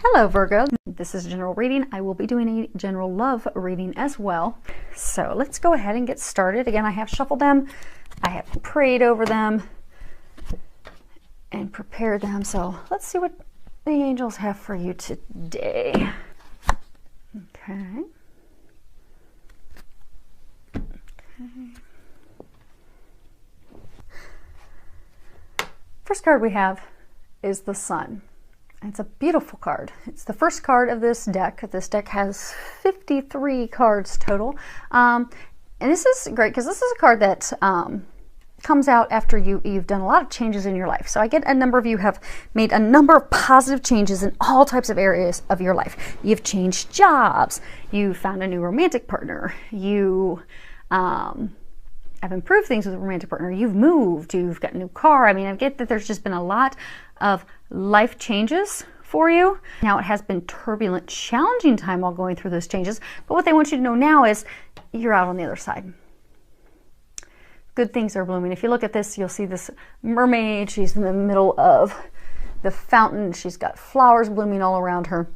Hello Virgo, this is a general reading. I will be doing a general love reading as well. So let's go ahead and get started. Again, I have shuffled them, I have prayed over them, and prepared them. So let's see what the angels have for you today. Okay. First card we have is the Sun. It's a beautiful card. It's the first card of this deck. This deck has 53 cards total. And this is great because this is a card that comes out after you've done a lot of changes in your life. So I get a number of you have made a number of positive changes in all types of areas of your life. You've changed jobs. You found a new romantic partner. You have improved things with a romantic partner. You've moved. You've got a new car. I mean, I get that there's just been a lot of life changes for you. Now it has been turbulent, challenging time while going through those changes, but what they want you to know now is you're out on the other side. Good things are blooming. If you look at this, you'll see this mermaid. She's in the middle of the fountain. She's got flowers blooming all around her.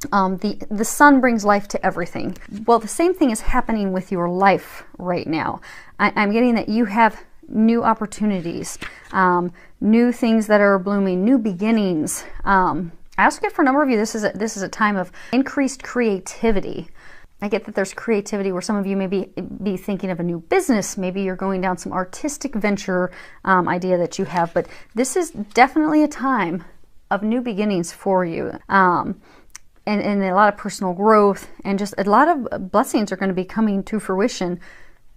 The sun brings life to everything. Well, the same thing is happening with your life right now. I'm getting that you have new opportunities, new things that are blooming, new beginnings. I also get for a number of you, this is a time of increased creativity. I get that there's creativity where some of you may be thinking of a new business. Maybe you're going down some artistic venture idea that you have, but this is definitely a time of new beginnings for you. And a lot of personal growth and just a lot of blessings are going to be coming to fruition.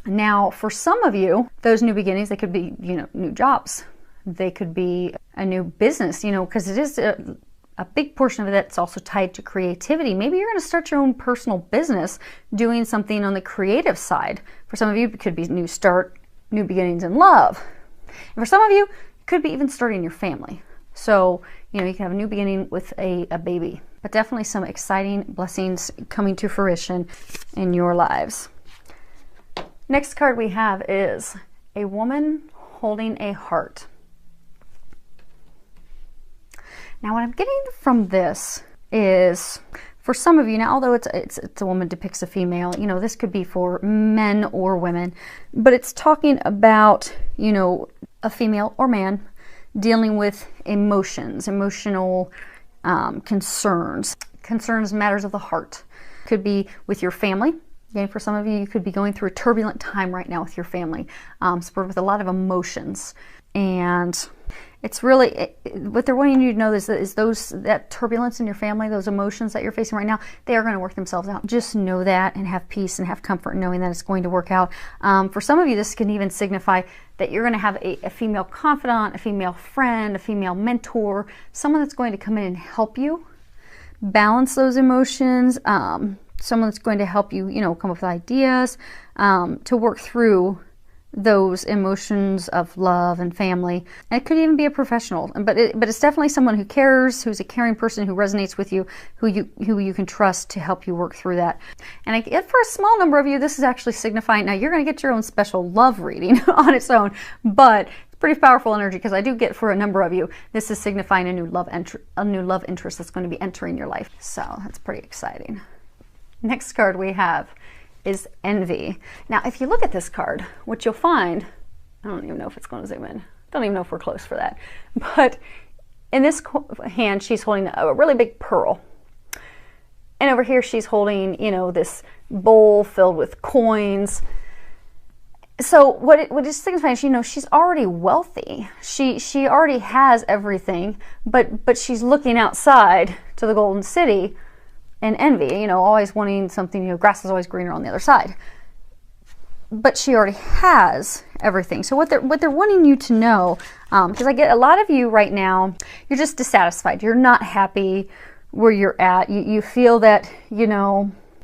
Now, for some of you, those new beginnings, they could be, new jobs. They could be a new business, because it is a big portion of that's also tied to creativity. Maybe you're going to start your own personal business doing something on the creative side. For some of you, it could be new start, new beginnings in love. And for some of you, it could be even starting your family. So, you can have a new beginning with a baby, but definitely some exciting blessings coming to fruition in your lives. Next card we have is a woman holding a heart. Now what I'm getting from this is, for some of you, now although it's a woman depicts a female, this could be for men or women, but it's talking about, a female or man dealing with emotions, emotional concerns, matters of the heart. Could be with your family. Okay, for some of you, you could be going through a turbulent time right now with your family, spurred with a lot of emotions. And it's really, what they're wanting you to know is that turbulence in your family, those emotions that you're facing right now, they are going to work themselves out. Just know that and have peace and have comfort knowing that it's going to work out. For some of you, this can even signify that you're going to have a female confidant, a female friend, a female mentor, someone that's going to come in and help you balance those emotions, someone that's going to help you, come up with ideas to work through those emotions of love and family. And it could even be a professional, but it's definitely someone who cares, who's a caring person, who resonates with you, who you can trust to help you work through that. And for a small number of you, this is actually signifying, now you're going to get your own special love reading on its own, but it's pretty powerful energy because I do get for a number of you, this is signifying a new love interest that's going to be entering your life. So that's pretty exciting. Next card we have is envy. Now, if you look at this card, what you'll find, I don't even know if it's going to zoom in. Don't even know if we're close for that. But in this hand, she's holding a really big pearl. And over here, she's holding, this bowl filled with coins. So what it signifies, she's already wealthy. She already has everything, but she's looking outside to the Golden City and envy, always wanting something, grass is always greener on the other side. But she already has everything. So what they're wanting you to know, because I get a lot of you right now, you're just dissatisfied. You're not happy where you're at. You feel that,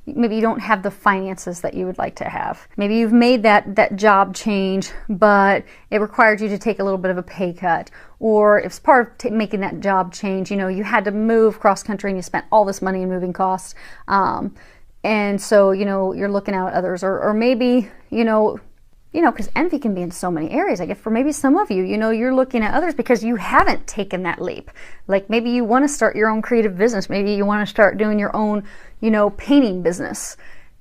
maybe you don't have the finances that you would like to have. Maybe you've made that job change, but it required you to take a little bit of a pay cut. Or it's part of making that job change, you had to move cross country and you spent all this money in moving costs. And so, you're looking out at others. Or maybe, you know, because envy can be in so many areas. Like, if for maybe some of you, you know, you're looking at others because you haven't taken that leap. Like, maybe you want to start your own creative business. Maybe you want to start doing your own, you know, painting business.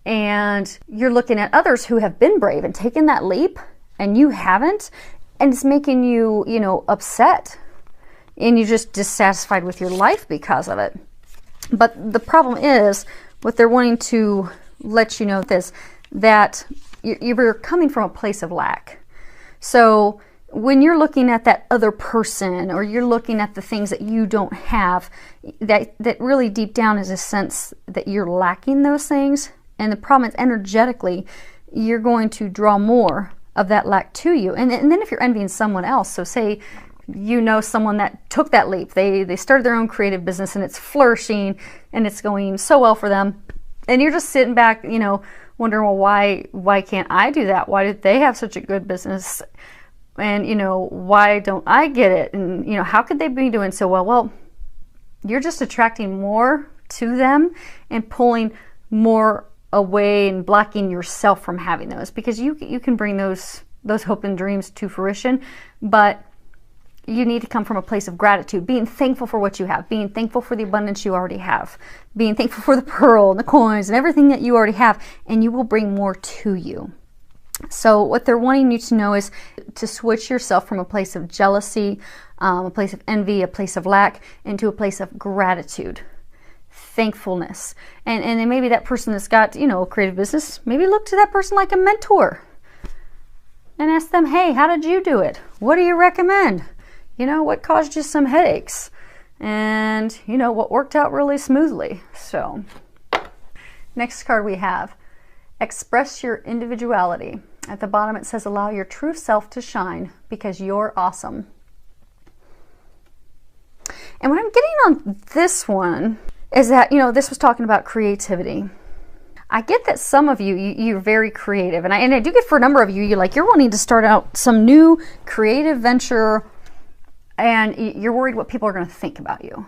And you're looking at others who have been brave and taken that leap, and you haven't. And it's making you, you know, upset. And you're just dissatisfied with your life because of it. But the problem is, what they're wanting to let you know this, that you're coming from a place of lack. So when you're looking at that other person, or you're looking at the things that you don't have, that really deep down is a sense that you're lacking those things. And the problem is, energetically, you're going to draw more of that lack to you. And then if you're envying someone else, so say you know someone that took that leap, they started their own creative business and it's flourishing and it's going so well for them, and you're just sitting back, you know, wondering, well, why can't I do that? Why did they have such a good business? And, you know, why don't I get it? And, you know, how could they be doing so well? Well, you're just attracting more to them and pulling more away and blocking yourself from having those, because you can bring those hope and dreams to fruition, but you need to come from a place of gratitude, being thankful for what you have, being thankful for the abundance you already have, being thankful for the pearl and the coins and everything that you already have, and you will bring more to you. So what they're wanting you to know is to switch yourself from a place of jealousy, a place of envy, a place of lack, into a place of gratitude, thankfulness. And then maybe that person that's got, you know, a creative business, maybe look to that person like a mentor and ask them, hey, how did you do it? What do you recommend? You know, what caused you some headaches? And, you know, what worked out really smoothly? So, next card we have, express your individuality. At the bottom it says, allow your true self to shine because you're awesome. And what I'm getting on this one is that, you know, this was talking about creativity. I get that some of you, you're very creative. And I do get for a number of you, you're wanting to start out some new creative venture, and you're worried what people are going to think about you.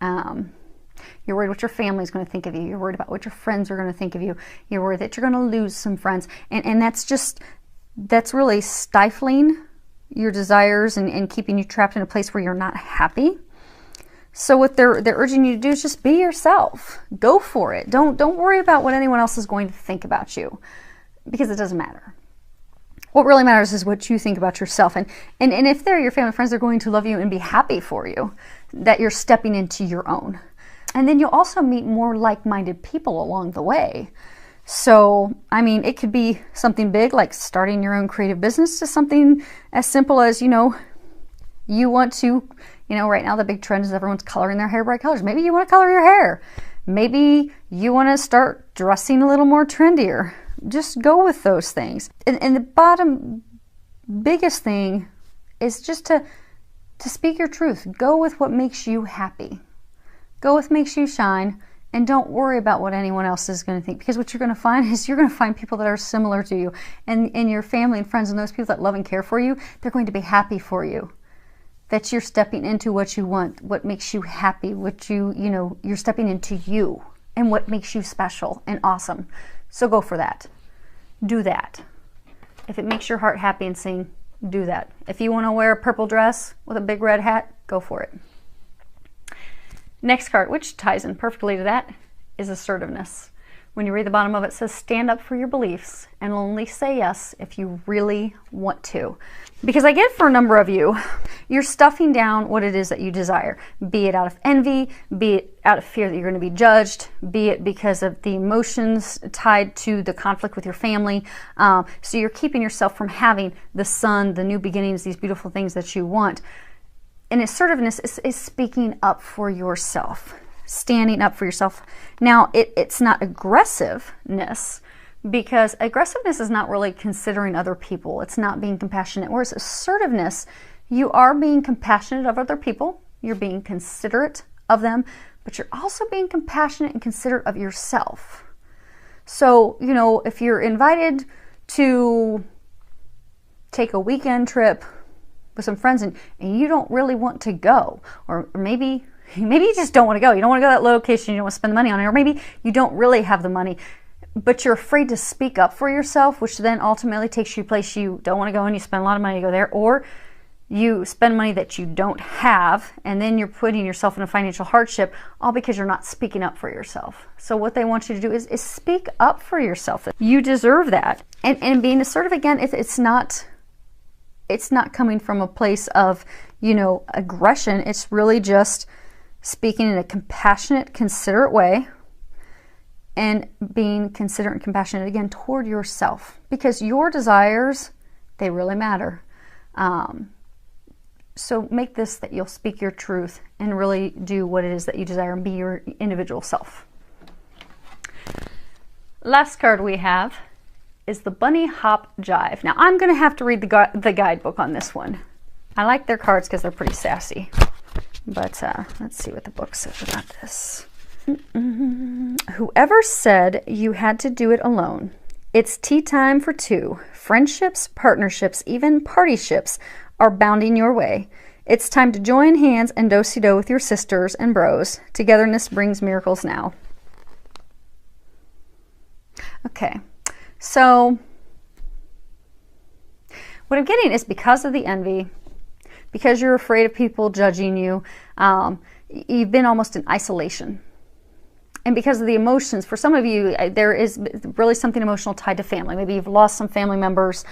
You're worried what your family's going to think of you. You're worried about what your friends are going to think of you. You're worried that you're going to lose some friends. And that's really stifling your desires and keeping you trapped in a place where you're not happy. So what they're urging you to do is just be yourself. Go for it. Don't worry about what anyone else is going to think about you, because it doesn't matter. What really matters is what you think about yourself. And if they're your family and friends, they're going to love you and be happy for you that you're stepping into your own. And then you'll also meet more like-minded people along the way. So, I mean, it could be something big like starting your own creative business, to something as simple as, you know, you want to, you know, right now the big trend is everyone's coloring their hair bright colors. Maybe you want to color your hair. Maybe you want to start dressing a little more trendier. Just go with those things. And the bottom biggest thing is just to speak your truth. Go with what makes you happy. Go with what makes you shine, and don't worry about what anyone else is going to think, because what you're going to find is you're going to find people that are similar to you, and your family and friends and those people that love and care for you, they're going to be happy for you. That you're stepping into what you want, what makes you happy, what you're stepping into you and what makes you special and awesome. So go for that. Do that. If it makes your heart happy and sing, do that. If you want to wear a purple dress with a big red hat, go for it. Next card, which ties in perfectly to that, is assertiveness. When you read the bottom of it, it says, stand up for your beliefs and only say yes if you really want to. Because I get for a number of you, you're stuffing down what it is that you desire, be it out of envy, be it out of fear that you're going to be judged, be it because of the emotions tied to the conflict with your family. So you're keeping yourself from having the sun, the new beginnings, these beautiful things that you want. And assertiveness is speaking up for yourself. Standing up for yourself. Now, it's not aggressiveness, because aggressiveness is not really considering other people. It's not being compassionate. Whereas assertiveness, you are being compassionate of other people. You're being considerate of them, but you're also being compassionate and considerate of yourself. So, you know, if you're invited to take a weekend trip with some friends and you don't really want to go, or maybe you just don't want to go. You don't want to go to that location. You don't want to spend the money on it. Or maybe you don't really have the money. but you're afraid to speak up for yourself, which then ultimately takes you a place you don't want to go, and you spend a lot of money to go there, or you spend money that you don't have, and then you're putting yourself in a financial hardship, all because you're not speaking up for yourself. So what they want you to do is speak up for yourself. You deserve that. And being assertive, again, it's not coming from a place of, aggression. It's really just speaking in a compassionate, considerate way, and being considerate and compassionate, again, toward yourself, because your desires, they really matter. So make this that you'll speak your truth and really do what it is that you desire and be your individual self. Last card we have is the Bunny Hop Jive. Now I'm going to have to read the guidebook on this one. I like their cards because they're pretty sassy. But let's see what the book says about this. Whoever said you had to do it alone? It's tea time for two. Friendships, partnerships, even partyships are bounding your way. It's time to join hands and do-si-do with your sisters and bros. Togetherness brings miracles now. Okay, so what I'm getting is because of the envy, because you're afraid of people judging you, you've been almost in isolation. And because of the emotions, for some of you, there is really something emotional tied to family. Maybe you've lost some family members.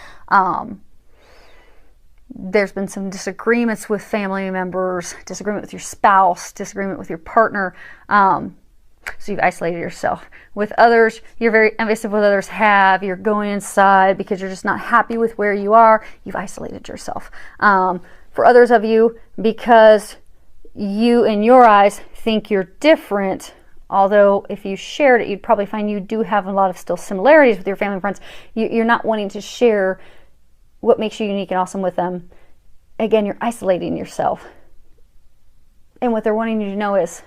There's been some disagreements with family members, disagreement with your spouse, disagreement with your partner. So you've isolated yourself. With others, you're very envious of what others have. You're going inside because you're just not happy with where you are. You've isolated yourself. For others of you, because you, in your eyes, think you're different, although if you shared it, you'd probably find you do have a lot of still similarities with your family and friends. You're not wanting to share what makes you unique and awesome with them. Again, you're isolating yourself. And what they're wanting you to know is,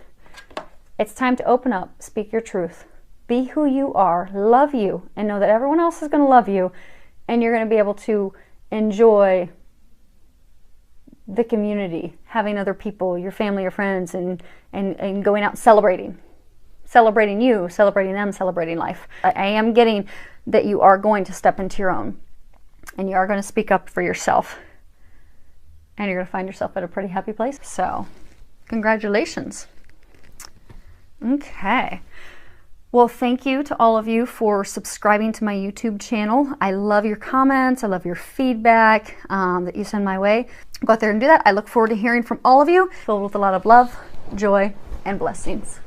it's time to open up, speak your truth, be who you are, love you, and know that everyone else is going to love you, and you're going to be able to enjoy the community, having other people, your family, your friends, and going out and celebrating you, celebrating them, celebrating life. I am getting that you are going to step into your own, and you are going to speak up for yourself, and you're going to find yourself at a pretty happy place. So, congratulations. Okay. Well, thank you to all of you for subscribing to my YouTube channel. I love your comments. I love your feedback that you send my way. Go out there and do that. I look forward to hearing from all of you, filled with a lot of love, joy, and blessings.